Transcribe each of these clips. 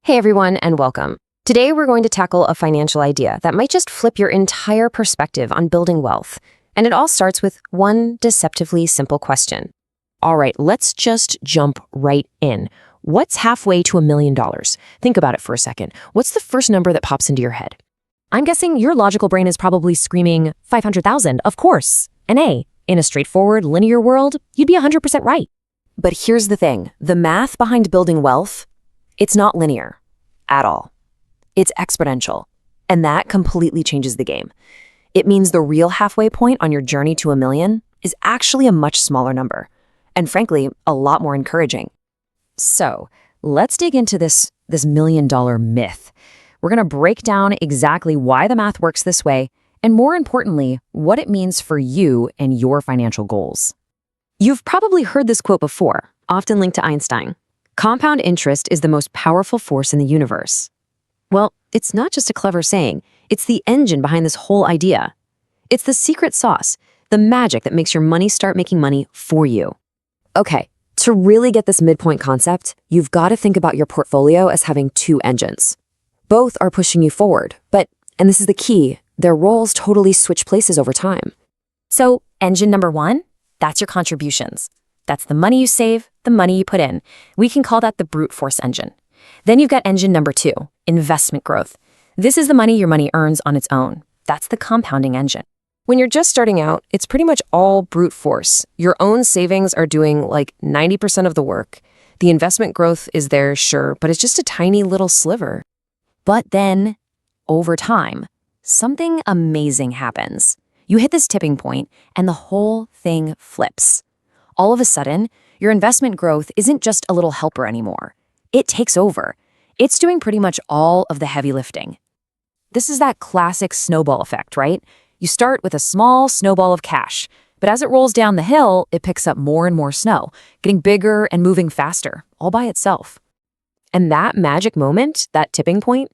Hey everyone, and welcome. Today we're going to tackle a financial idea that might just flip your entire perspective on building wealth. And it all starts with one deceptively simple question. All right, let's just jump right in. What's halfway to $1 million? Think about it for a second. What's the first number that pops into your head? I'm guessing your logical brain is probably screaming 500,000, of course. An A. In a straightforward, linear world, you'd be 100% right. But here's the thing. The math behind building wealth, it's not linear at all. It's exponential, and that completely changes the game. It means the real halfway point on your journey to $1 million is actually a much smaller number, and frankly, a lot more encouraging. So let's dig into this $1 million myth. We're going to break down exactly why the math works this way, and more importantly, what it means for you and your financial goals. You've probably heard this quote before, often linked to Einstein. Compound interest is the most powerful force in the universe. Well, it's not just a clever saying. It's the engine behind this whole idea. It's the secret sauce, the magic that makes your money start making money for you. Okay, to really get this midpoint concept, you've got to think about your portfolio as having two engines. Both are pushing you forward, but, and this is the key, their roles totally switch places over time. So, engine number one, that's your contributions. That's the money you save, the money you put in. We can call that the brute force engine. Then you've got engine number two, investment growth. This is the money your money earns on its own. That's the compounding engine. When you're just starting out, it's pretty much all brute force. Your own savings are doing like 90% of the work. The investment growth is there, sure, but it's just a tiny little sliver. But then, over time, something amazing happens. You hit this tipping point, and the whole thing flips. All of a sudden, your investment growth isn't just a little helper anymore. It takes over. It's doing pretty much all of the heavy lifting. This is that classic snowball effect, right? You start with a small snowball of cash, but as it rolls down the hill, it picks up more and more snow, getting bigger and moving faster, all by itself. And that magic moment, that tipping point,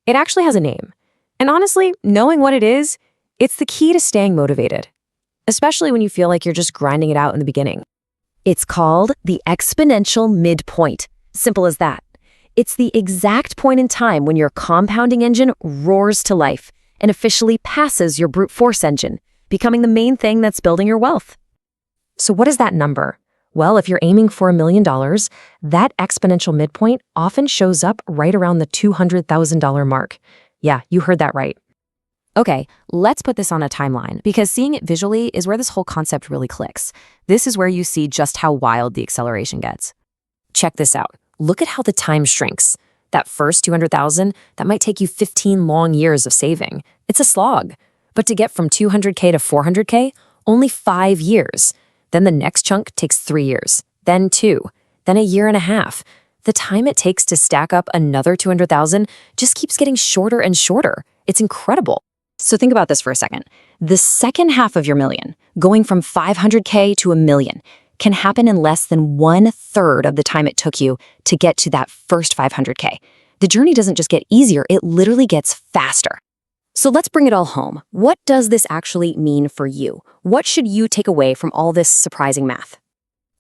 it actually has a name. And honestly, knowing what it is, it's the key to staying motivated, especially when you feel like you're just grinding it out in the beginning. It's called the exponential midpoint. Simple as that. It's the exact point in time when your compounding engine roars to life and officially passes your brute force engine, becoming the main thing that's building your wealth. So what is that number? Well, if you're aiming for $1 million, that exponential midpoint often shows up right around the $200,000 mark. Yeah, you heard that right. Okay, let's put this on a timeline, because seeing it visually is where this whole concept really clicks. This is where you see just how wild the acceleration gets. Check this out. Look at how the time shrinks. That first $200,000, that might take you 15 long years of saving. It's a slog. But to get from $200K to $400K, only 5 years. Then the next chunk takes 3 years, then 2, then a year and a half. The time it takes to stack up another $200,000 just keeps getting shorter and shorter. It's incredible. So think about this for a second. The second half of your million, going from $500K to $1 million, can happen in less than 1/3 of the time it took you to get to that first $500K. The journey doesn't just get easier, it literally gets faster. So let's bring it all home. What does this actually mean for you? What should you take away from all this surprising math?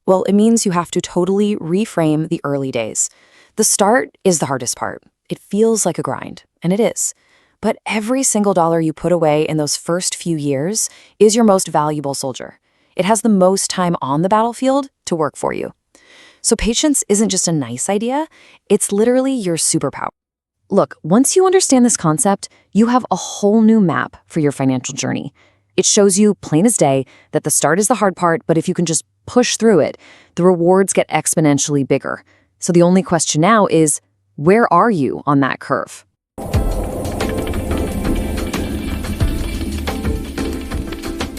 Well, it means you have to totally reframe the early days. The start is the hardest part. It feels like a grind, and it is. But every single dollar you put away in those first few years is your most valuable soldier. It has the most time on the battlefield to work for you. So patience isn't just a nice idea, it's literally your superpower. Look, once you understand this concept, you have a whole new map for your financial journey. It shows you, plain as day, that the start is the hard part, but if you can just push through it, the rewards get exponentially bigger. So the only question now is, where are you on that curve?